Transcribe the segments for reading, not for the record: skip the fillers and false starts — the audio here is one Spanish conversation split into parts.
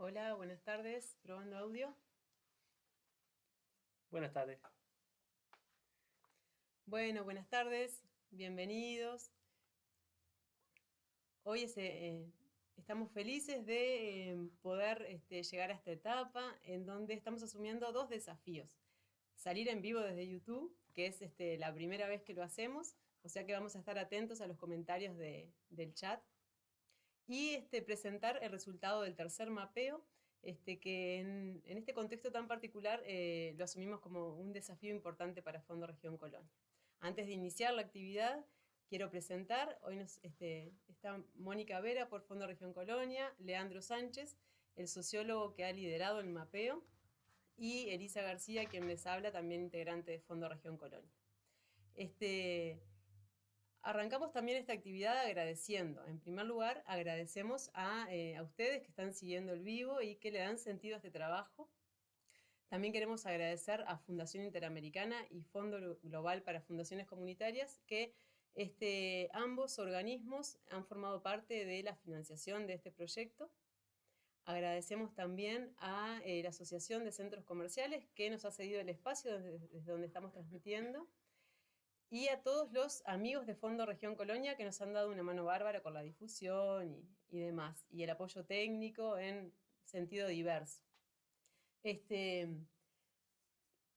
Hola, buenas tardes. Probando audio. Buenas tardes. Bueno, buenas tardes. Bienvenidos. Hoy estamos felices de poder llegar a esta etapa en donde estamos asumiendo dos desafíos. Salir en vivo desde YouTube, que es la primera vez que lo hacemos, o sea que vamos a estar atentos a los comentarios del chat. Y presentar el resultado del tercer mapeo, que en este contexto tan particular lo asumimos como un desafío importante para Fondo Región Colonia. Antes de iniciar la actividad, quiero presentar, hoy está Mónica Vera por Fondo Región Colonia, Leandro Sánchez, el sociólogo que ha liderado el mapeo, y Elisa García, quien les habla, también integrante de Fondo Región Colonia. Arrancamos también esta actividad agradeciendo. En primer lugar, agradecemos a ustedes que están siguiendo el vivo y que le dan sentido a este trabajo. También queremos agradecer a Fundación Interamericana y Fondo Global para Fundaciones Comunitarias, que ambos organismos han formado parte de la financiación de este proyecto. Agradecemos también a la Asociación de Centros Comerciales, que nos ha cedido el espacio desde donde estamos transmitiendo. Y a todos los amigos de Fondo Región Colonia que nos han dado una mano bárbara con la difusión y demás, y el apoyo técnico en sentido diverso.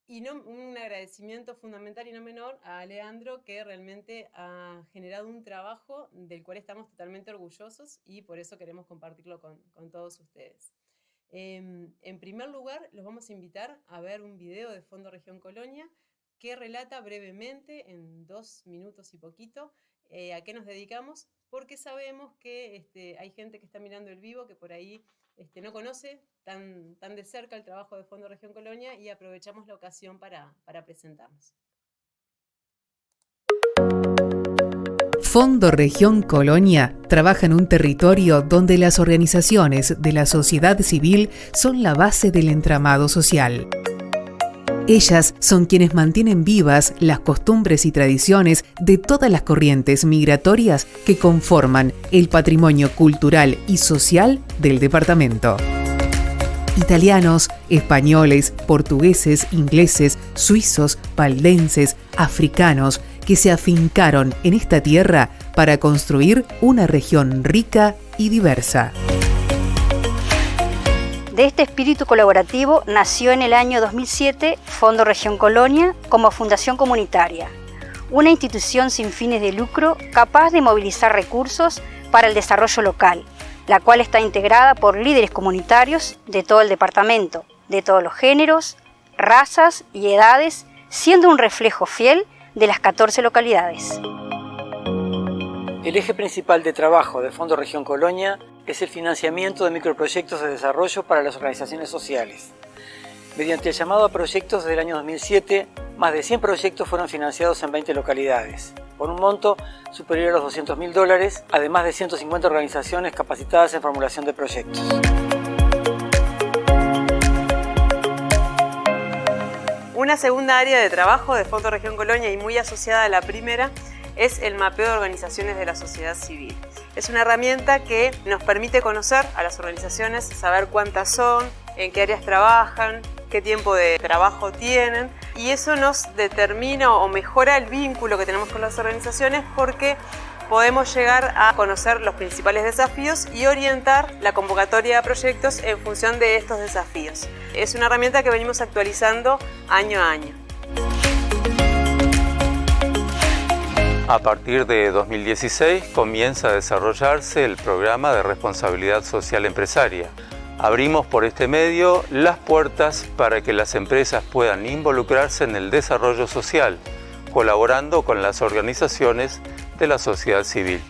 Un agradecimiento fundamental y no menor a Leandro, que realmente ha generado un trabajo del cual estamos totalmente orgullosos y por eso queremos compartirlo con todos ustedes. En primer lugar, los vamos a invitar a ver un video de Fondo Región Colonia que relata brevemente, en 2 minutos y poquito, a qué nos dedicamos, porque sabemos que hay gente que está mirando el vivo que por ahí no conoce tan de cerca el trabajo de Fondo Región Colonia, y aprovechamos la ocasión para presentarnos. Fondo Región Colonia trabaja en un territorio donde las organizaciones de la sociedad civil son la base del entramado social. Ellas son quienes mantienen vivas las costumbres y tradiciones de todas las corrientes migratorias que conforman el patrimonio cultural y social del departamento. Italianos, españoles, portugueses, ingleses, suizos, valdenses, africanos, que se afincaron en esta tierra para construir una región rica y diversa. De este espíritu colaborativo nació en el año 2007 Fondo Región Colonia como fundación comunitaria, una institución sin fines de lucro capaz de movilizar recursos para el desarrollo local, la cual está integrada por líderes comunitarios de todo el departamento, de todos los géneros, razas y edades, siendo un reflejo fiel de las 14 localidades. El eje principal de trabajo de Fondo Región Colonia es el financiamiento de microproyectos de desarrollo para las organizaciones sociales. Mediante el llamado a proyectos desde el año 2007, más de 100 proyectos fueron financiados en 20 localidades, por un monto superior a los $200.000, además de 150 organizaciones capacitadas en formulación de proyectos. Una segunda área de trabajo de Fondo Región Colonia, y muy asociada a la primera, es el mapeo de organizaciones de la sociedad civil. Es una herramienta que nos permite conocer a las organizaciones, saber cuántas son, en qué áreas trabajan, qué tiempo de trabajo tienen, y eso nos determina o mejora el vínculo que tenemos con las organizaciones, porque podemos llegar a conocer los principales desafíos y orientar la convocatoria de proyectos en función de estos desafíos. Es una herramienta que venimos actualizando año a año. A partir de 2016 comienza a desarrollarse el programa de responsabilidad social empresaria. Abrimos por este medio las puertas para que las empresas puedan involucrarse en el desarrollo social, colaborando con las organizaciones de la sociedad civil.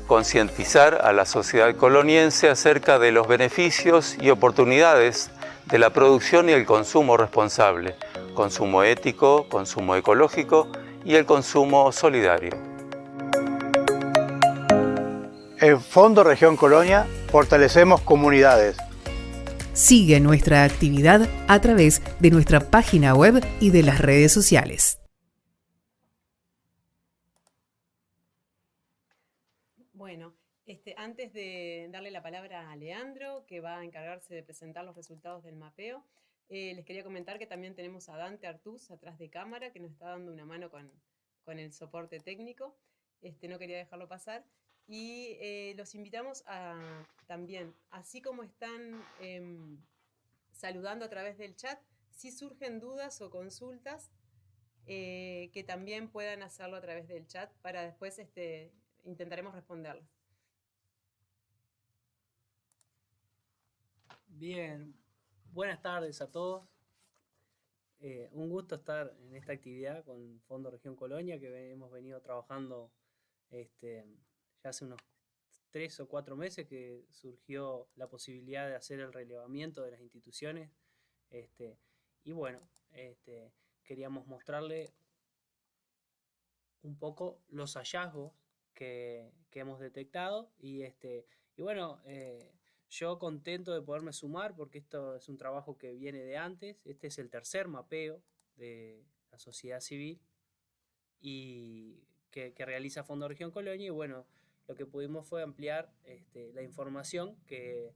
Concientizar a la sociedad coloniense acerca de los beneficios y oportunidades de la producción y el consumo responsable, consumo ético, consumo ecológico y el consumo solidario. En Fondo Región Colonia fortalecemos comunidades. Sigue nuestra actividad a través de nuestra página web y de las redes sociales. Bueno, antes de darle la palabra a Leandro, que va a encargarse de presentar los resultados del mapeo, les quería comentar que también tenemos a Dante Artús atrás de cámara, que nos está dando una mano con el soporte técnico. No quería dejarlo pasar. Y los invitamos a también, así como están saludando a través del chat, si surgen dudas o consultas, que también puedan hacerlo a través del chat para después intentaremos responderlas. Bien, buenas tardes a todos. Un gusto estar en esta actividad con Fondo Región Colonia, que hemos venido trabajando ya hace unos 3 o 4 meses que surgió la posibilidad de hacer el relevamiento de las instituciones. Y bueno, queríamos mostrarle un poco los hallazgos que hemos detectado y bueno, yo contento de poderme sumar porque esto es un trabajo que viene de antes. Este es el tercer mapeo de la sociedad civil y que realiza Fondo Región Colonia, y bueno, lo que pudimos fue ampliar la información que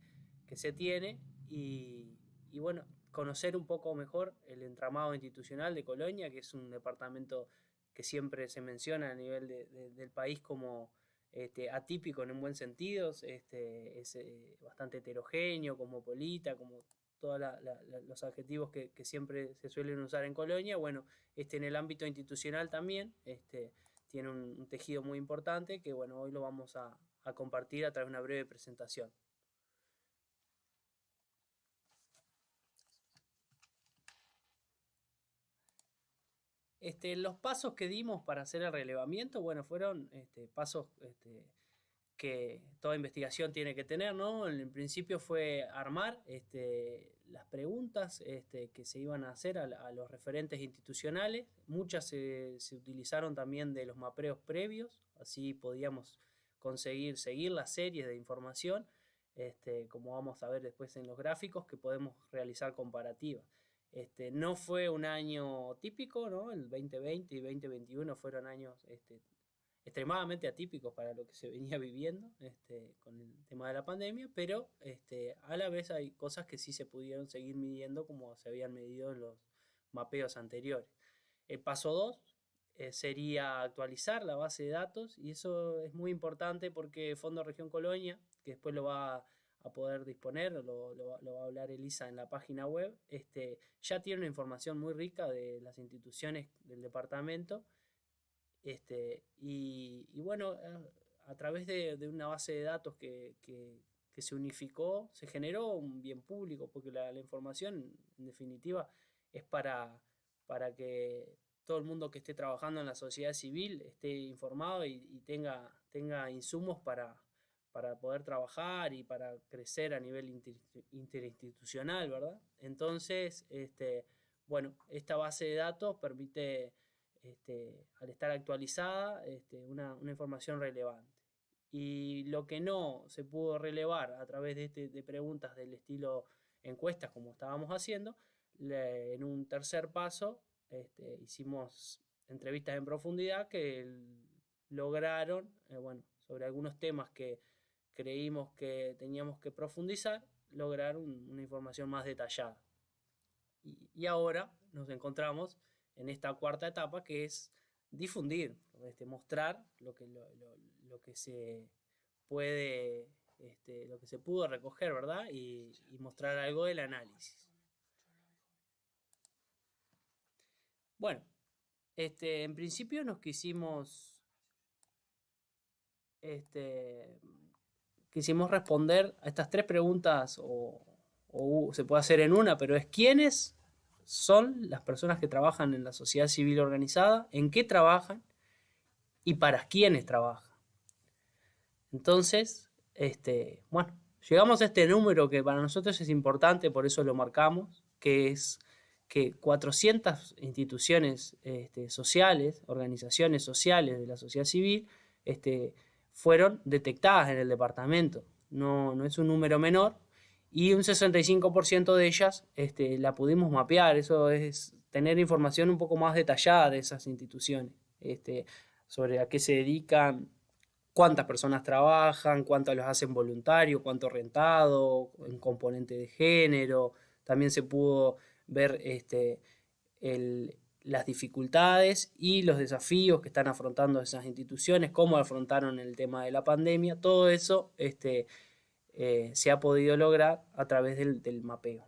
se tiene y bueno, conocer un poco mejor el entramado institucional de Colonia, que es un departamento que siempre se menciona a nivel del país como atípico en un buen sentido, es bastante heterogéneo, cosmopolita, como todos los adjetivos que siempre se suelen usar en Colonia. Bueno, en el ámbito institucional también tiene un tejido muy importante que bueno, hoy lo vamos a compartir a través de una breve presentación. Los pasos que dimos para hacer el relevamiento, bueno, fueron pasos que toda investigación tiene que tener, ¿no? En principio fue armar las preguntas que se iban a hacer a los referentes institucionales. Muchas se utilizaron también de los mapeos previos, así podíamos conseguir seguir las series de información, como vamos a ver después en los gráficos, que podemos realizar comparativas. No fue un año típico, ¿no? El 2020 y 2021 fueron años extremadamente atípicos para lo que se venía viviendo con el tema de la pandemia, pero a la vez hay cosas que sí se pudieron seguir midiendo como se habían medido en los mapeos anteriores. El paso 2 sería actualizar la base de datos, y eso es muy importante porque Fondo Región Colonia, que después lo va a poder disponer, lo va a hablar Elisa en la página web, ya tiene una información muy rica de las instituciones del departamento, y bueno, a través de una base de datos que se unificó, se generó un bien público, porque la información en definitiva es para que todo el mundo que esté trabajando en la sociedad civil esté informado y tenga insumos para poder trabajar y para crecer a nivel interinstitucional, ¿verdad? Entonces, bueno, esta base de datos permite, al estar actualizada, una información relevante. Y lo que no se pudo relevar a través de preguntas del estilo encuestas, como estábamos haciendo, en un tercer paso hicimos entrevistas en profundidad que lograron, bueno, sobre algunos temas que creímos que teníamos que profundizar, lograr una información más detallada. Y ahora nos encontramos en esta cuarta etapa, que es difundir, mostrar lo que se puede, lo que se pudo recoger, ¿verdad? Y mostrar algo del análisis. Bueno, en principio nos quisimos responder a estas 3 preguntas, o se puede hacer en una, pero es: ¿quiénes son las personas que trabajan en la sociedad civil organizada? ¿En qué trabajan? ¿Y para quiénes trabajan? Entonces, bueno, llegamos a este número que para nosotros es importante, por eso lo marcamos, que es que 400 instituciones sociales, organizaciones sociales de la sociedad civil, fueron detectadas en el departamento. No es un número menor, y un 65% de ellas la pudimos mapear. Eso es tener información un poco más detallada de esas instituciones, sobre a qué se dedican, cuántas personas trabajan, cuántos los hacen voluntarios, cuánto rentado, en componente de género. También se pudo ver las dificultades y los desafíos que están afrontando esas instituciones, cómo afrontaron el tema de la pandemia. Todo eso se ha podido lograr a través del mapeo.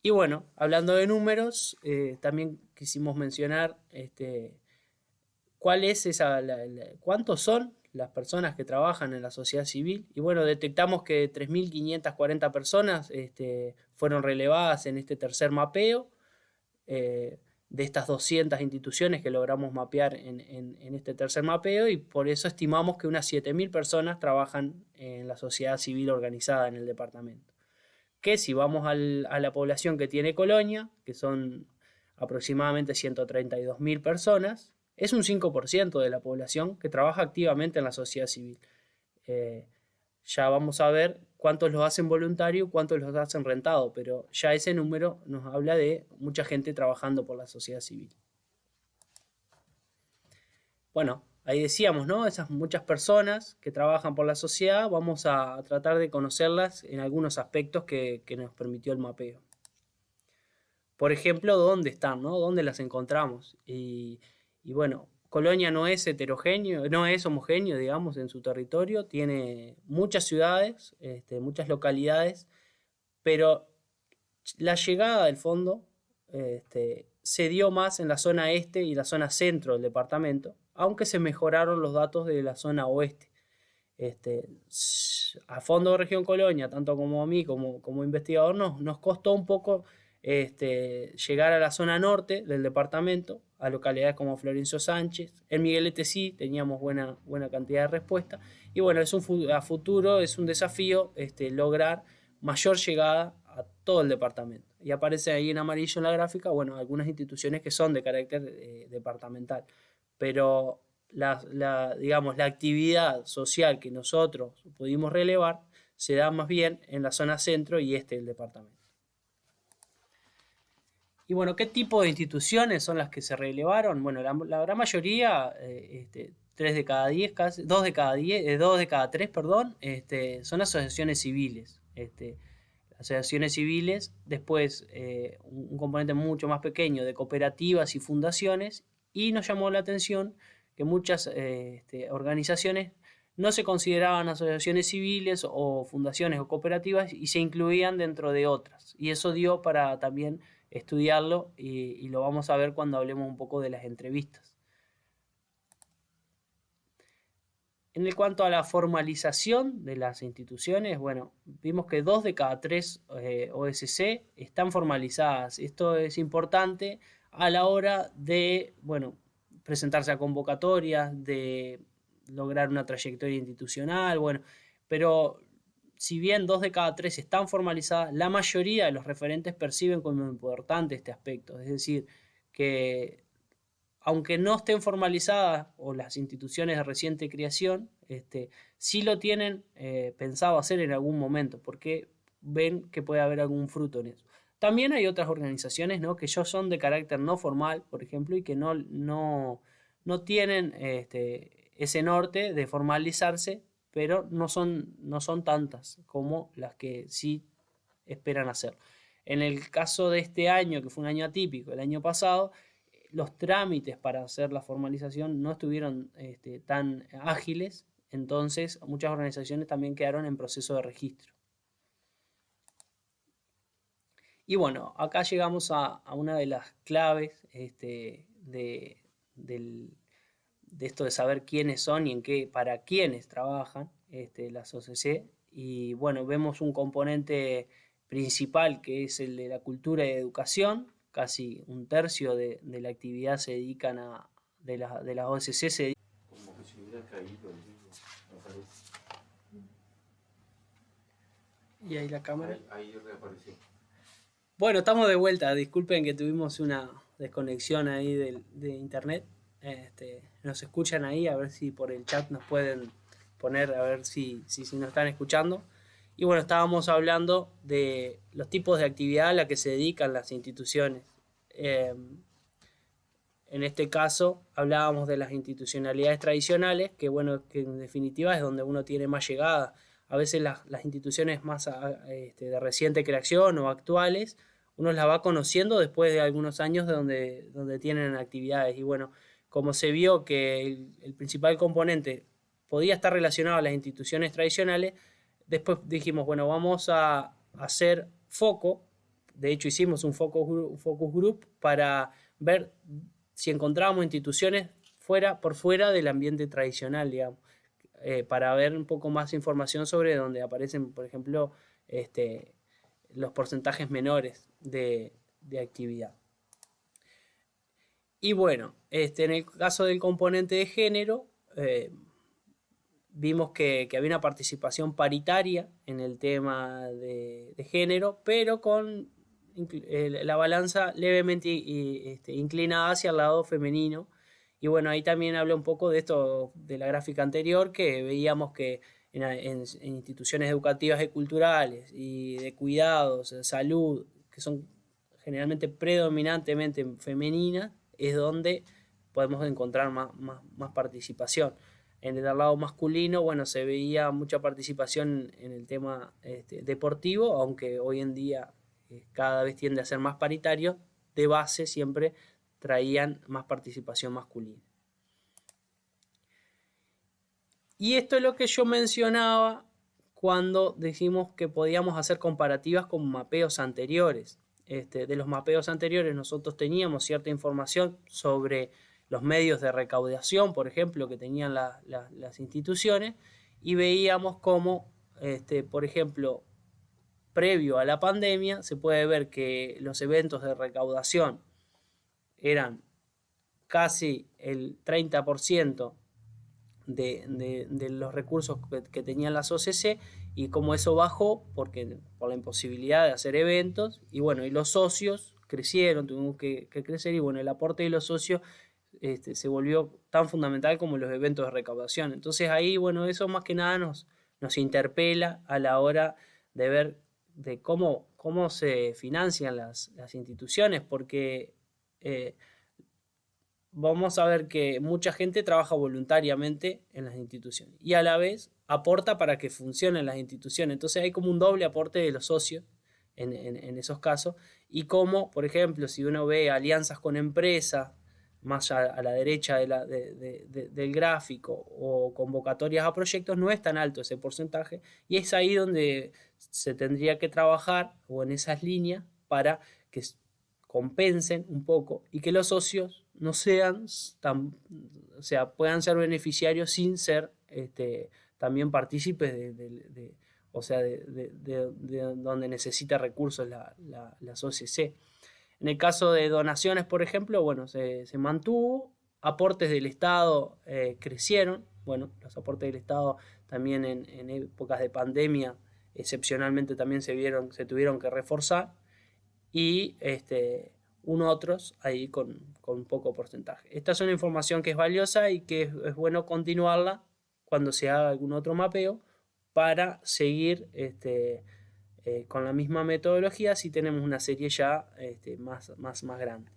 Y bueno, hablando de números, también quisimos mencionar cuántos son las personas que trabajan en la sociedad civil. Y bueno, detectamos que 3.540 personas fueron relevadas en este tercer mapeo, de estas 200 instituciones que logramos mapear en este tercer mapeo, y por eso estimamos que unas 7.000 personas trabajan en la sociedad civil organizada en el departamento. Que si vamos a la población que tiene Colonia, que son aproximadamente 132.000 personas, es un 5% de la población que trabaja activamente en la sociedad civil. Ya vamos a ver cuántos los hacen voluntarios, cuántos los hacen rentado, pero ya ese número nos habla de mucha gente trabajando por la sociedad civil. Bueno, ahí decíamos, ¿no? Esas muchas personas que trabajan por la sociedad, vamos a tratar de conocerlas en algunos aspectos que nos permitió el mapeo. Por ejemplo, ¿dónde están, no? ¿Dónde las encontramos? Y bueno, Colonia no es heterogéneo, no es homogéneo, digamos, en su territorio. Tiene muchas ciudades, muchas localidades, pero la llegada del fondo se dio más en la zona este y la zona centro del departamento, aunque se mejoraron los datos de la zona oeste. A Fondo de Región Colonia, tanto como a mí como investigador, nos costó un poco llegar a la zona norte del departamento, a localidades como Florencio Sánchez. En Miguelete sí teníamos buena cantidad de respuestas, y bueno, a futuro es un desafío lograr mayor llegada a todo el departamento. Y aparece ahí en amarillo en la gráfica, bueno, algunas instituciones que son de carácter departamental, pero digamos, la actividad social que nosotros pudimos relevar se da más bien en la zona centro y este del departamento. Y bueno, ¿qué tipo de instituciones son las que se relevaron? Bueno, la gran mayoría, 2 de cada 3, son asociaciones civiles. Asociaciones civiles, después un componente mucho más pequeño de cooperativas y fundaciones, y nos llamó la atención que muchas organizaciones no se consideraban asociaciones civiles o fundaciones o cooperativas y se incluían dentro de otras. Y eso dio para también estudiarlo y lo vamos a ver cuando hablemos un poco de las entrevistas. En cuanto a la formalización de las instituciones, bueno, vimos que 2 de cada 3 OSC están formalizadas. Esto es importante a la hora de, bueno, presentarse a convocatorias, de lograr una trayectoria institucional, bueno, pero si bien 2 de cada 3 están formalizadas, la mayoría de los referentes perciben como importante este aspecto. Es decir, que aunque no estén formalizadas o las instituciones de reciente creación, sí lo tienen pensado hacer en algún momento, porque ven que puede haber algún fruto en eso. También hay otras organizaciones, ¿no?, que ya son de carácter no formal, por ejemplo, y que no tienen ese norte de formalizarse, pero no son tantas como las que sí esperan hacer. En el caso de este año, que fue un año atípico, el año pasado, los trámites para hacer la formalización no estuvieron tan ágiles, entonces muchas organizaciones también quedaron en proceso de registro. Y bueno, acá llegamos a una de las claves de esto de saber quiénes son y para quiénes trabajan las OSC. Y bueno, vemos un componente principal que es el de la cultura y educación. Casi un tercio de la actividad se dedican de las OSC. Como que se hubiera caído el libro, me parece. Y ahí la cámara. Ahí reapareció. Bueno, estamos de vuelta. Disculpen que tuvimos una desconexión ahí de internet. Nos escuchan ahí, a ver si por el chat nos pueden poner, a ver si nos están escuchando. Y bueno, estábamos hablando de los tipos de actividad a la que se dedican las instituciones. en este caso hablábamos de las institucionalidades tradicionales, que bueno, que en definitiva es donde uno tiene más llegada. A veces las instituciones más de reciente creación o actuales, uno las va conociendo después de algunos años donde tienen actividades. Y bueno, como se vio que el principal componente podía estar relacionado a las instituciones tradicionales, después dijimos, bueno, vamos a hacer foco. De hecho, hicimos un focus group para ver si encontrábamos instituciones por fuera del ambiente tradicional, digamos, para ver un poco más información sobre donde aparecen, por ejemplo, los porcentajes menores de actividad. Y bueno, en el caso del componente de género, vimos que había una participación paritaria en el tema de género, pero con la balanza levemente inclinada hacia el lado femenino. Y bueno, ahí también habla un poco de esto de la gráfica anterior, que veíamos que en instituciones educativas y culturales y de cuidados, de salud, que son generalmente predominantemente femeninas, es donde podemos encontrar más participación. En el lado masculino, bueno, se veía mucha participación en el tema deportivo, aunque hoy en día cada vez tiende a ser más paritario. De base siempre traían más participación masculina. Y esto es lo que yo mencionaba cuando dijimos que podíamos hacer comparativas con mapeos anteriores. De los mapeos anteriores nosotros teníamos cierta información sobre los medios de recaudación, por ejemplo, que tenían las instituciones, y veíamos cómo, por ejemplo, previo a la pandemia, se puede ver que los eventos de recaudación eran casi el 30% de los recursos que tenían las OCC, y como eso bajó por la imposibilidad de hacer eventos, y bueno, y los socios crecieron, tuvimos que crecer, y bueno, el aporte de los socios se volvió tan fundamental como los eventos de recaudación. Entonces ahí, bueno, eso más que nada nos interpela a la hora de ver de cómo se financian las instituciones, porque vamos a ver que mucha gente trabaja voluntariamente en las instituciones y a la vez aporta para que funcionen las instituciones. Entonces hay como un doble aporte de los socios en esos casos, y como, por ejemplo, si uno ve alianzas con empresas, más a la derecha del gráfico, o convocatorias a proyectos, no es tan alto ese porcentaje, y es ahí donde se tendría que trabajar, o en esas líneas, para que compensen un poco y que los socios no sean puedan ser beneficiarios sin ser también partícipes de donde necesita recursos las OCC. En el caso de donaciones, por ejemplo, bueno, se mantuvo, aportes del Estado crecieron. Bueno, los aportes del Estado también en épocas de pandemia excepcionalmente también se tuvieron que reforzar, y otros ahí con poco porcentaje. Esta es una información que es valiosa y que es bueno continuarla cuando se haga algún otro mapeo para seguir con la misma metodología si tenemos una serie ya más grande.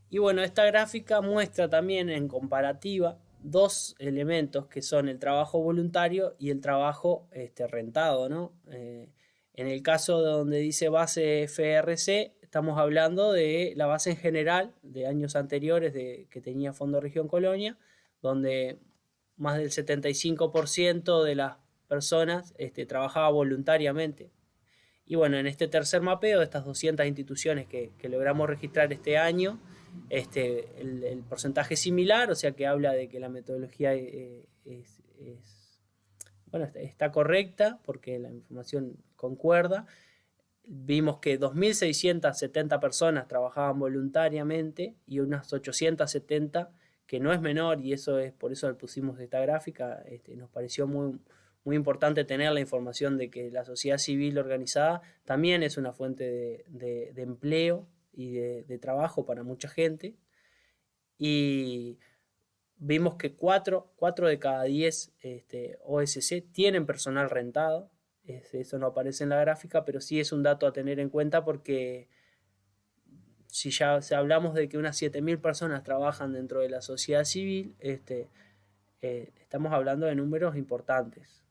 Y bueno, esta gráfica muestra también en comparativa dos elementos que son el trabajo voluntario y el trabajo rentado, ¿no? En el caso de donde dice base FRC, estamos hablando de la base en general de años anteriores que tenía Fondo Región Colonia, donde más del 75% de las personas trabajaba voluntariamente. Y bueno, en este tercer mapeo de estas 200 instituciones que logramos registrar este año, el porcentaje es similar, o sea que habla de que la metodología está correcta porque la información concuerda. Vimos que 2.670 personas trabajaban voluntariamente y unas 870, que no es menor, y por eso le pusimos esta gráfica. Nos pareció muy importante tener la información de que la sociedad civil organizada también es una fuente de empleo y de trabajo para mucha gente. Y vimos que 4 de cada 10 OSC tienen personal rentado. Eso no aparece en la gráfica, pero sí es un dato a tener en cuenta porque si ya hablamos de que unas 7.000 personas trabajan dentro de la sociedad civil, estamos hablando de números importantes.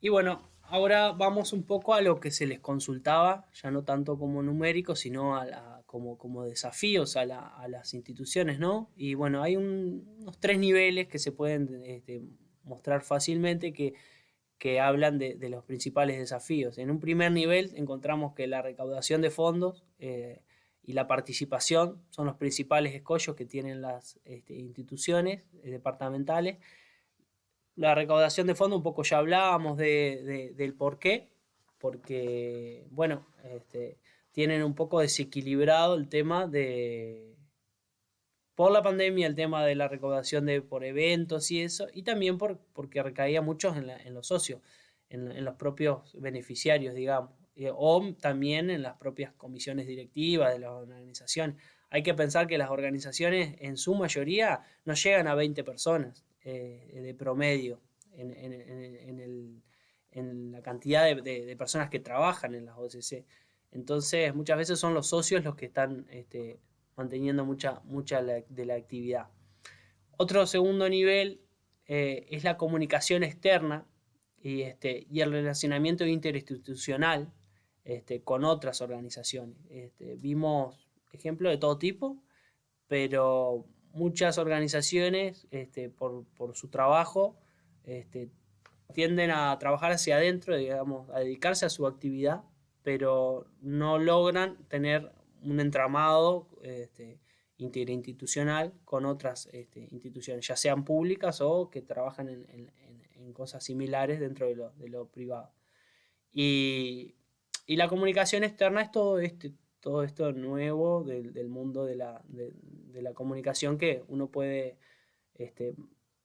Y bueno, ahora vamos un poco a lo que se les consultaba, ya no tanto como numérico, sino como desafíos a las instituciones, ¿no? Y bueno, hay unos 3 niveles que se pueden mostrar fácilmente que hablan de los principales desafíos. En un primer nivel encontramos que la recaudación de fondos y la participación son los principales escollos que tienen las instituciones departamentales. La recaudación de fondos, un poco ya hablábamos del por qué, porque, bueno, tienen un poco desequilibrado el tema por la pandemia, el tema de la recaudación por eventos y eso, y también porque recaía mucho en los socios, en los propios beneficiarios, digamos, o también en las propias comisiones directivas de las organizaciones. Hay que pensar que las organizaciones en su mayoría no llegan a 20 personas de promedio en la cantidad de personas que trabajan en las OCC. Entonces muchas veces son los socios los que están manteniendo mucha de la actividad. Otro segundo nivel es la comunicación externa y el relacionamiento interinstitucional con otras organizaciones. Vimos ejemplos de todo tipo, pero muchas organizaciones por su trabajo tienden a trabajar hacia adentro, digamos, a dedicarse a su actividad, pero no logran tener un entramado interinstitucional con otras instituciones, ya sean públicas o que trabajan en cosas similares dentro de lo privado. Y la comunicación externa es todo esto nuevo del mundo de la comunicación, que uno puede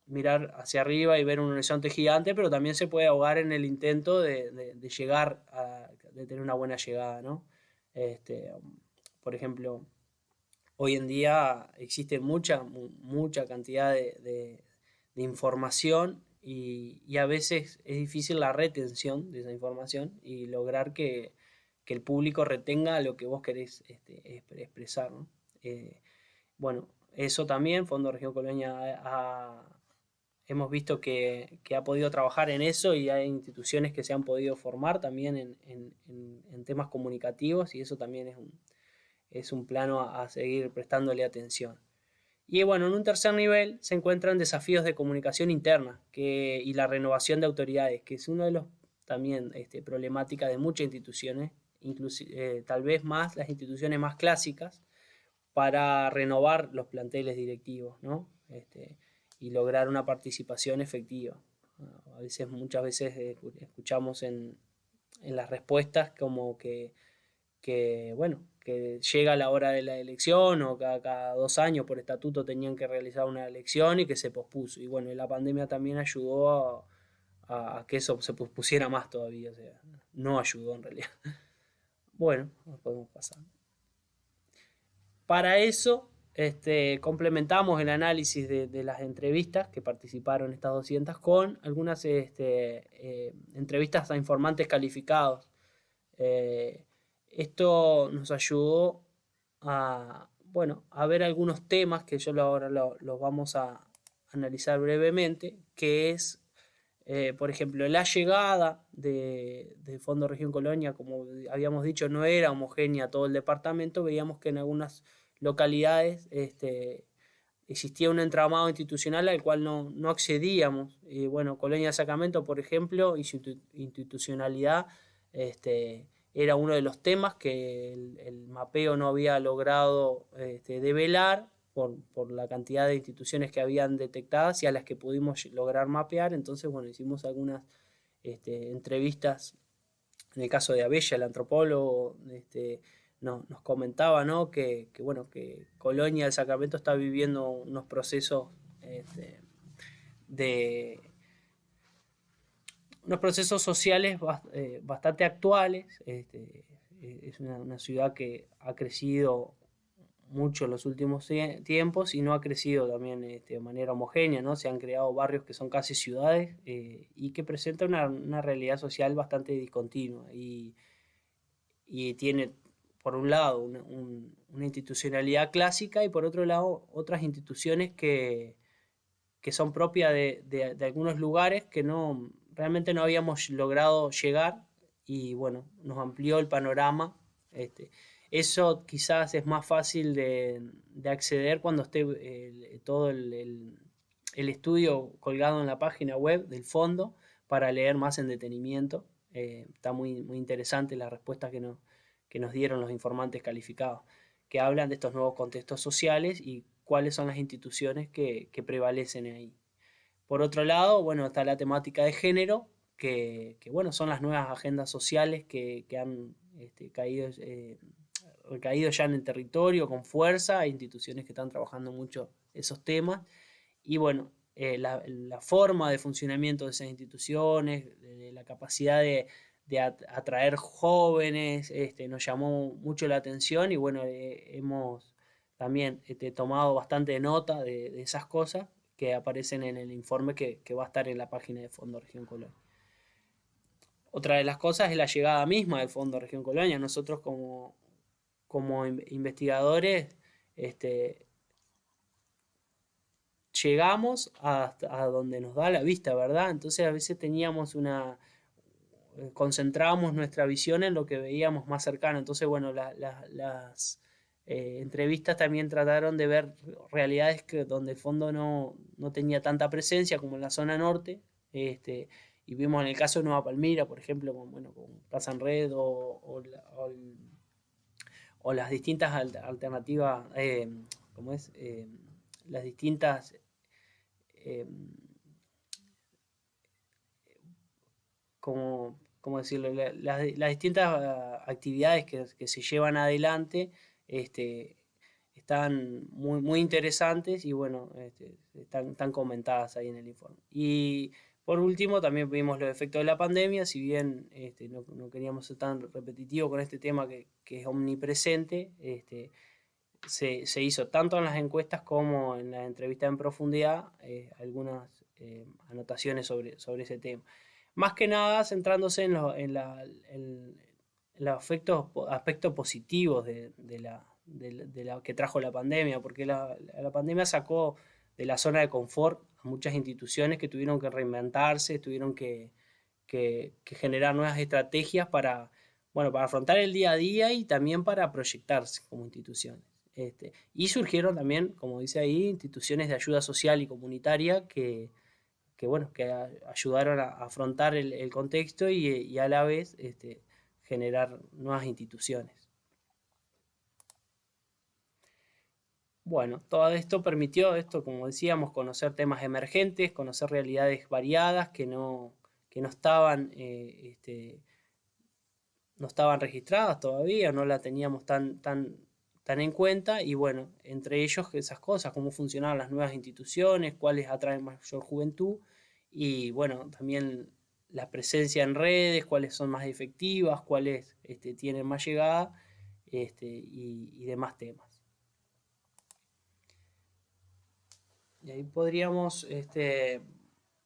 mirar hacia arriba y ver un horizonte gigante, pero también se puede ahogar en el intento de llegar de tener una buena llegada, ¿no? Por ejemplo, hoy en día existe mucha cantidad de información y a veces es difícil la retención de esa información y lograr que el público retenga lo que vos querés expresar, ¿no? Bueno, eso también, Fondo Región Colonia hemos visto que ha podido trabajar en eso, y hay instituciones que se han podido formar también en temas comunicativos, y eso también es un plano a seguir prestándole atención. Y bueno, en un tercer nivel se encuentran desafíos de comunicación interna y la renovación de autoridades, que es uno de los también problemática de muchas instituciones, tal vez más las instituciones más clásicas, para renovar los planteles directivos, ¿no? Y lograr una participación efectiva. Muchas veces escuchamos en las respuestas como que llega la hora de la elección, o cada 2 años por estatuto tenían que realizar una elección y que se pospuso. Y bueno, la pandemia también ayudó a que eso se pospusiera más todavía, o sea, no ayudó en realidad. Bueno, nos podemos pasar. Para eso complementamos el análisis de las entrevistas que participaron estas 200 con algunas entrevistas a informantes calificados. Esto nos ayudó a ver algunos temas que yo ahora los vamos a analizar brevemente, que es, por ejemplo, la llegada de Fondo Región Colonia. Como habíamos dicho, no era homogénea todo el departamento. Veíamos que en algunas localidades existía un entramado institucional al cual no accedíamos. Y bueno, Colonia de Sacramento, por ejemplo, y su institucionalidad era uno de los temas que el mapeo no había logrado develar por la cantidad de instituciones que habían detectadas y a las que pudimos lograr mapear. Entonces, bueno, hicimos algunas entrevistas. En el caso de Abella, el antropólogo, nos comentaba, ¿no? que Colonia del Sacramento está viviendo unos procesos sociales bastante actuales. Es una ciudad que ha crecido mucho en los últimos tiempos y no ha crecido también de manera homogénea, ¿no? Se han creado barrios que son casi ciudades y que presentan una realidad social bastante discontinua. Y y tiene por un lado una institucionalidad clásica y por otro lado otras instituciones que son propias de algunos lugares que realmente no habíamos logrado llegar, y bueno, nos amplió el panorama. Eso quizás es más fácil de acceder cuando esté todo el estudio colgado en la página web del fondo para leer más en detenimiento. Está muy, muy interesante la respuesta que nos dieron los informantes calificados, que hablan de estos nuevos contextos sociales y cuáles son las instituciones que prevalecen ahí. Por otro lado, bueno, está la temática de género, que bueno, son las nuevas agendas sociales que han recaído ya en el territorio con fuerza. Hay instituciones que están trabajando mucho esos temas. Y bueno, la forma de funcionamiento de esas instituciones, la capacidad de atraer jóvenes, nos llamó mucho la atención, y bueno, hemos también tomado bastante nota de esas cosas que aparecen en el informe que va a estar en la página de Fondo Región Colonia. Otra de las cosas es la llegada misma del Fondo Región Colonia. Nosotros como investigadores llegamos a donde nos da la vista, ¿verdad? Entonces a veces concentrábamos nuestra visión en lo que veíamos más cercano. Entonces, bueno, las entrevistas también trataron de ver realidades donde el fondo no tenía tanta presencia, como en la zona norte, y vimos en el caso de Nueva Palmira, por ejemplo, con Casa en Red o las distintas alternativas, las distintas ¿cómo decirlo? Las distintas actividades que se llevan adelante están muy, muy interesantes, y bueno, están comentadas ahí en el informe. Y por último, también vimos los efectos de la pandemia. Si bien no queríamos ser tan repetitivos con este tema que es omnipresente, se hizo tanto en las encuestas como en la entrevista en profundidad algunas anotaciones sobre ese tema. Más que nada centrándose en los aspectos positivos de la que trajo la pandemia, porque la pandemia sacó de la zona de confort a muchas instituciones que tuvieron que reinventarse, tuvieron que generar nuevas estrategias para afrontar el día a día y también para proyectarse como instituciones. Y surgieron también, como dice ahí, instituciones de ayuda social y comunitaria que ayudaron a afrontar el contexto y a la vez generar nuevas instituciones. Bueno, todo esto permitió, como decíamos, conocer temas emergentes, conocer realidades variadas que no estaban registradas todavía, no la teníamos tan en cuenta, y bueno, entre ellos esas cosas, cómo funcionaban las nuevas instituciones, cuáles atraen mayor juventud, y bueno, también la presencia en redes, cuáles son más efectivas, cuáles tienen más llegada, y demás temas. Y ahí podríamos,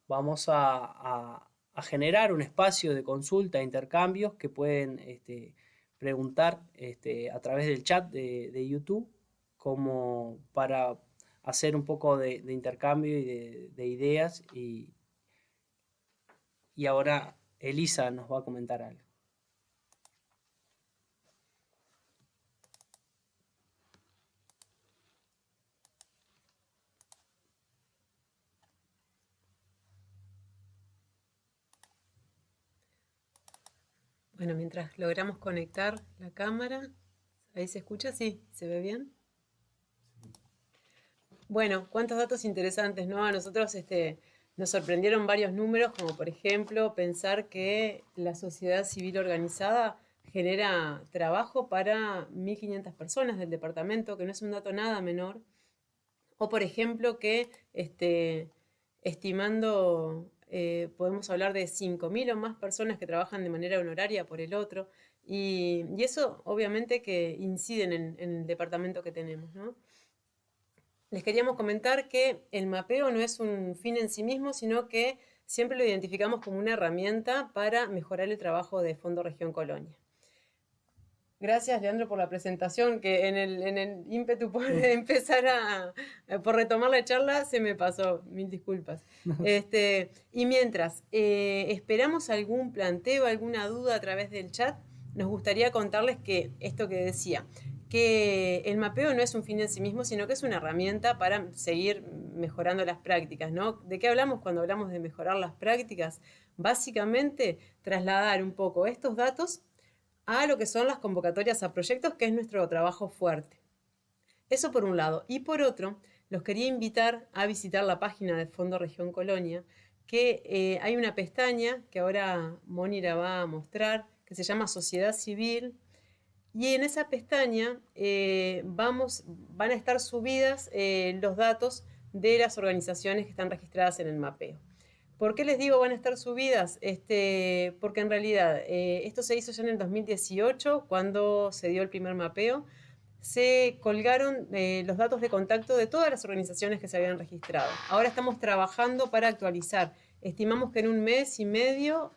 vamos a generar un espacio de consulta e intercambios que pueden preguntar a través del chat de YouTube, como para hacer un poco de intercambio y de ideas. Y ahora Elisa nos va a comentar algo. Bueno, mientras logramos conectar la cámara, ¿ahí se escucha? Sí, ¿se ve bien? Bueno, cuántos datos interesantes, ¿no? A nosotros nos sorprendieron varios números, como por ejemplo pensar que la sociedad civil organizada genera trabajo para 1.500 personas del departamento, que no es un dato nada menor. O por ejemplo que estimando podemos hablar de 5.000 o más personas que trabajan de manera honoraria por el otro, y eso obviamente que inciden en el departamento que tenemos, ¿no? Les queríamos comentar que el mapeo no es un fin en sí mismo, sino que siempre lo identificamos como una herramienta para mejorar el trabajo de Fondo Región Colonia. Gracias, Leandro, por la presentación, que en el ímpetu por empezar por retomar la charla se me pasó, mil disculpas. Y mientras esperamos algún planteo, alguna duda a través del chat, nos gustaría contarles que esto que decía, que el mapeo no es un fin en sí mismo, sino que es una herramienta para seguir mejorando las prácticas, ¿no? ¿De qué hablamos cuando hablamos de mejorar las prácticas? Básicamente, trasladar un poco estos datos a lo que son las convocatorias a proyectos, que es nuestro trabajo fuerte. Eso por un lado. Y por otro, los quería invitar a visitar la página de Fondo Región Colonia, que hay una pestaña que ahora Moni la va a mostrar, que se llama Sociedad Civil, y en esa pestaña van a estar subidas los datos de las organizaciones que están registradas en el mapeo. ¿Por qué les digo van a estar subidas? Porque en realidad esto se hizo ya en el 2018, cuando se dio el primer mapeo. Se colgaron los datos de contacto de todas las organizaciones que se habían registrado. Ahora estamos trabajando para actualizar. Estimamos que en un mes y medio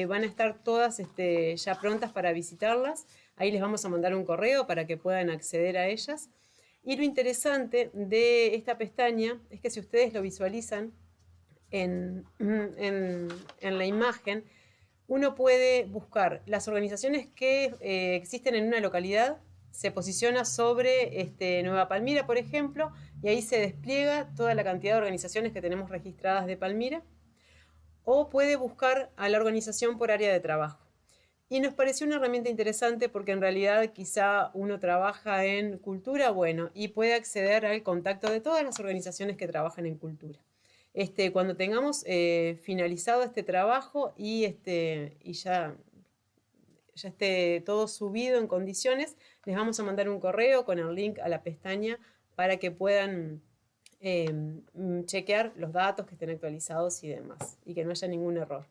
van a estar todas ya prontas para visitarlas. Ahí les vamos a mandar un correo para que puedan acceder a ellas. Y lo interesante de esta pestaña es que si ustedes lo visualizan en la imagen, uno puede buscar las organizaciones que existen en una localidad, se posiciona sobre Nueva Palmira, por ejemplo, y ahí se despliega toda la cantidad de organizaciones que tenemos registradas de Palmira, o puede buscar a la organización por área de trabajo. Y nos pareció una herramienta interesante porque en realidad quizá uno trabaja en cultura, bueno, y puede acceder al contacto de todas las organizaciones que trabajan en cultura. Cuando tengamos finalizado este trabajo y ya esté todo subido en condiciones, les vamos a mandar un correo con el link a la pestaña para que puedan chequear los datos que estén actualizados y demás, y que no haya ningún error.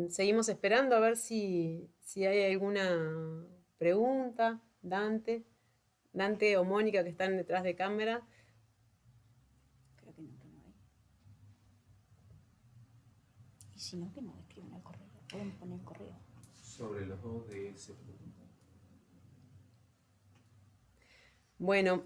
Seguimos esperando a ver si hay alguna pregunta. Dante o Mónica, que están detrás de cámara. Creo que no hay. Y si no, que nos escriban al correo. Pueden poner el correo. Sobre los ODS. Bueno,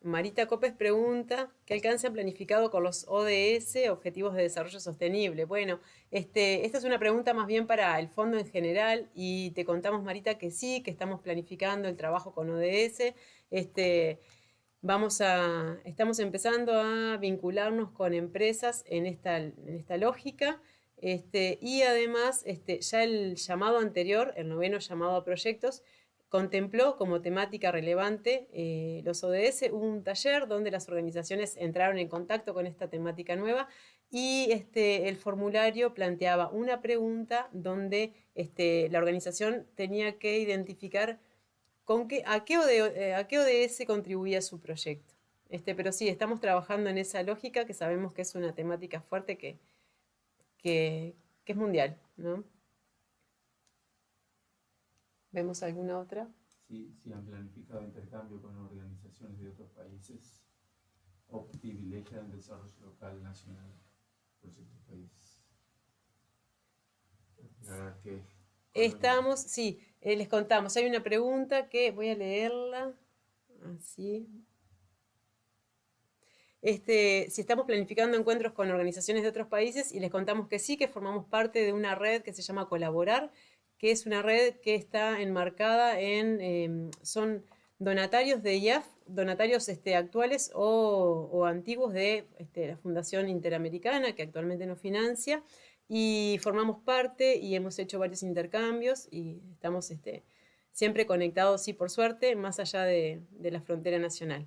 Marita Copes pregunta, ¿qué alcance han planificado con los ODS, Objetivos de Desarrollo Sostenible? Bueno, esta es una pregunta más bien para el fondo en general, y te contamos, Marita, que sí, que estamos planificando el trabajo con ODS. Estamos empezando a vincularnos con empresas en esta lógica, y además ya el llamado anterior, el 9º llamado a proyectos, contempló como temática relevante los ODS. Hubo un taller donde las organizaciones entraron en contacto con esta temática nueva, y el formulario planteaba una pregunta donde la organización tenía que identificar a qué ODS contribuía su proyecto. Pero sí, estamos trabajando en esa lógica, que sabemos que es una temática fuerte que es mundial, ¿no? ¿Vemos alguna otra? Sí, han planificado intercambio con organizaciones de otros países o privilegian el desarrollo local, nacional, proyectos países. Sí, les contamos. Hay una pregunta que voy a leerla. Así. Si estamos planificando encuentros con organizaciones de otros países, y les contamos que sí, que formamos parte de una red que se llama Colaborar, que es una red que está enmarcada son donatarios de IAF, donatarios actuales o antiguos de la Fundación Interamericana, que actualmente nos financia, y formamos parte y hemos hecho varios intercambios y estamos siempre conectados, sí, por suerte, más allá de la frontera nacional.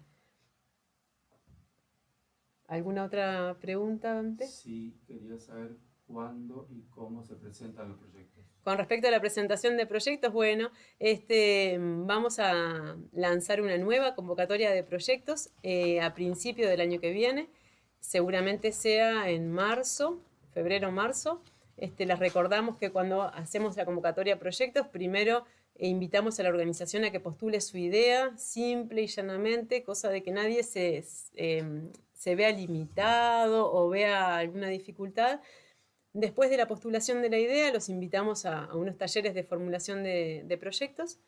¿Alguna otra pregunta, Dante? Sí, quería saber cuándo y cómo se presentan los proyectos. Con respecto a la presentación de proyectos, bueno, vamos a lanzar una nueva convocatoria de proyectos a principio del año que viene. Seguramente sea en marzo, febrero-marzo. Les recordamos que cuando hacemos la convocatoria de proyectos, primero invitamos a la organización a que postule su idea, simple y llanamente, cosa de que nadie se vea limitado o vea alguna dificultad. Después de la postulación de la idea, los invitamos a unos talleres de formulación de proyectos,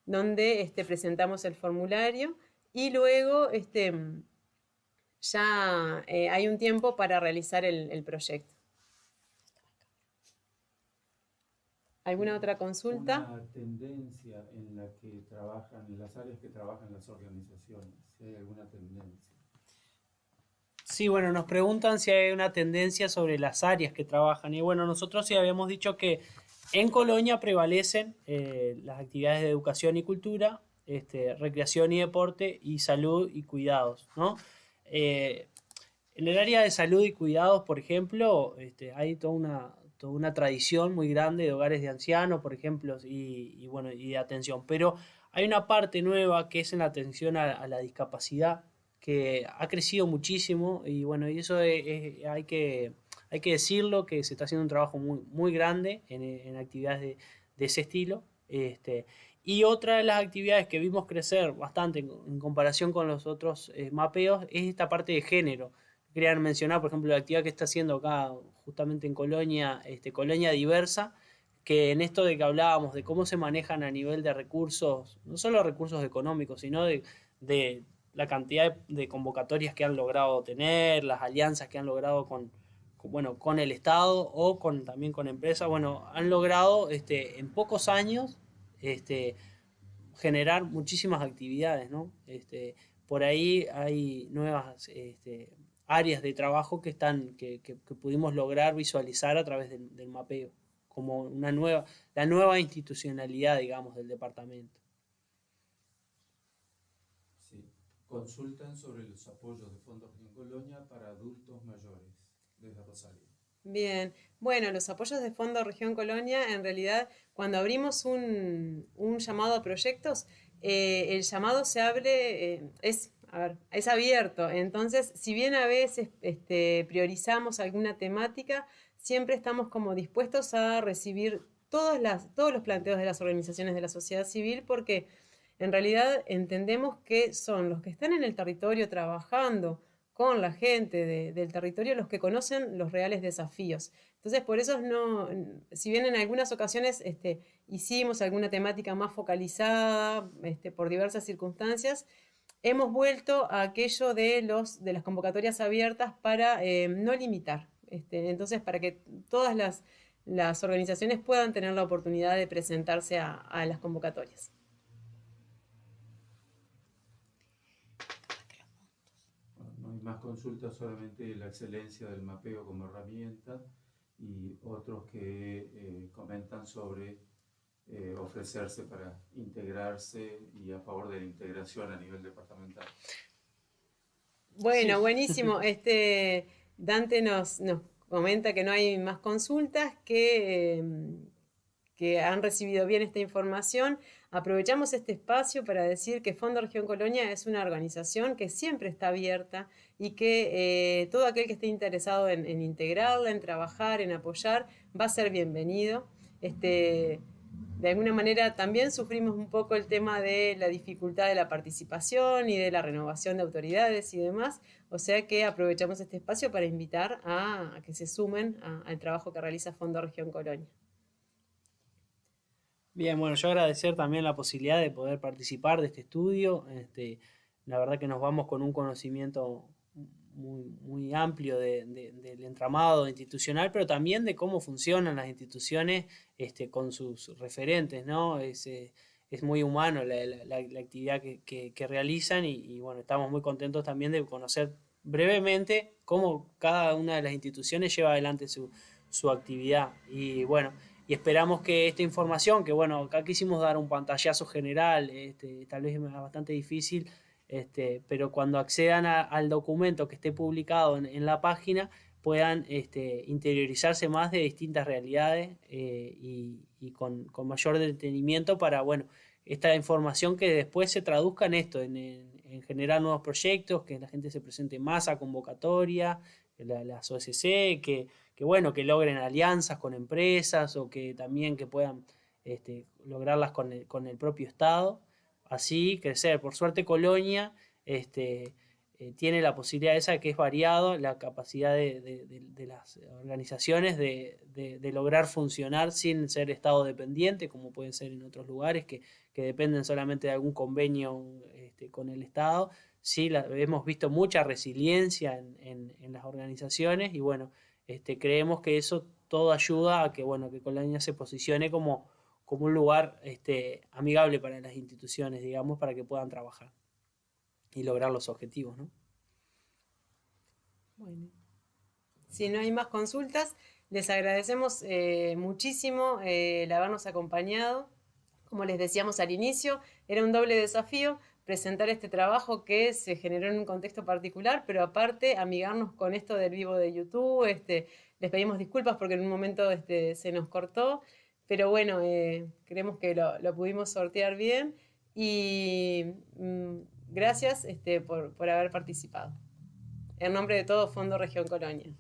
donde presentamos el formulario y luego ya hay un tiempo para realizar el proyecto. ¿Alguna otra consulta? Una tendencia en la que trabajan, en las áreas que trabajan las organizaciones, si hay alguna tendencia. Sí, bueno, nos preguntan si hay una tendencia sobre las áreas que trabajan. Y bueno, nosotros sí habíamos dicho que en Colonia prevalecen las actividades de educación y cultura, recreación y deporte, y salud y cuidados, ¿no? En el área de salud y cuidados, por ejemplo, hay toda una tradición muy grande de hogares de ancianos, por ejemplo, y de atención. Pero hay una parte nueva que es en la atención a la discapacidad, que ha crecido muchísimo, y bueno, y eso hay que decirlo, que se está haciendo un trabajo muy, muy grande en actividades de ese estilo. Y otra de las actividades que vimos crecer bastante en comparación con los otros mapeos es esta parte de género. Quería mencionar, por ejemplo, la actividad que está haciendo acá justamente en Colonia, Colonia Diversa, que en esto de que hablábamos de cómo se manejan a nivel de recursos, no solo recursos económicos, sino de la cantidad de convocatorias que han logrado tener, las alianzas que han logrado con el Estado o también con empresas, bueno, han logrado en pocos años generar muchísimas actividades, ¿no? Por ahí hay nuevas áreas de trabajo que pudimos lograr visualizar a través del mapeo, como la nueva institucionalidad, digamos, del departamento. Sí. Consultan sobre los apoyos de Fondo Región Colonia para adultos mayores desde Rosario. Bien, bueno, los apoyos de Fondo Región Colonia, en realidad, cuando abrimos un llamado a proyectos, el llamado se abre, es abierto. Entonces, si bien a veces priorizamos alguna temática, siempre estamos como dispuestos a recibir todos los planteos de las organizaciones de la sociedad civil, porque en realidad entendemos que son los que están en el territorio trabajando con la gente del territorio los que conocen los reales desafíos. Entonces, por eso si bien en algunas ocasiones hicimos alguna temática más focalizada por diversas circunstancias, hemos vuelto a aquello de las convocatorias abiertas para no limitar. Entonces, para que todas las organizaciones puedan tener la oportunidad de presentarse a las convocatorias. No hay más consultas, solamente la excelencia del mapeo como herramienta y otros que comentan sobre ofrecerse para integrarse y a favor de la integración a nivel departamental. Bueno, Sí. buenísimo. Dante nos comenta que no hay más consultas, que han recibido bien esta información. Aprovechamos este espacio para decir que Fondo Región Colonia es una organización que siempre está abierta y que todo aquel que esté interesado en integrarla, en trabajar, en apoyar, va a ser bienvenido. De alguna manera también sufrimos un poco el tema de la dificultad de la participación y de la renovación de autoridades y demás, o sea que aprovechamos este espacio para invitar a que se sumen al trabajo que realiza Fondo Región Colonia. Bien, bueno, yo agradecer también la posibilidad de poder participar de este estudio. La verdad que nos vamos con un conocimiento muy, muy amplio del entramado institucional, pero también de cómo funcionan las instituciones con sus referentes, ¿no? Es muy humano la actividad que realizan y bueno, estamos muy contentos también de conocer brevemente cómo cada una de las instituciones lleva adelante su actividad. Y bueno, y esperamos que esta información, que bueno, acá quisimos dar un pantallazo general, tal vez es bastante difícil, pero cuando accedan al documento que esté publicado en la página, puedan interiorizarse más de distintas realidades y con mayor detenimiento para, bueno, esta información que después se traduzca en esto, en generar nuevos proyectos, que la gente se presente más a convocatoria, las OSC, que logren alianzas con empresas o que también que puedan lograrlas con el propio Estado, así crecer. Por suerte Colonia tiene la posibilidad esa que es variado, la capacidad de las organizaciones de lograr funcionar sin ser estado dependiente, como puede ser en otros lugares que dependen solamente de algún convenio con el Estado. Sí, hemos visto mucha resiliencia en las organizaciones y bueno, creemos que eso todo ayuda a que, bueno, que Colonia se posicione como un lugar amigable para las instituciones, digamos, para que puedan trabajar y lograr los objetivos, ¿no? Bueno, si no hay más consultas, les agradecemos muchísimo el habernos acompañado. Como les decíamos al inicio, era un doble desafío presentar este trabajo que se generó en un contexto particular, pero aparte amigarnos con esto del vivo de YouTube. Les pedimos disculpas porque en un momento se nos cortó, pero bueno, creemos que lo pudimos sortear bien y gracias por haber participado. En nombre de todo Fondo Región Colonia.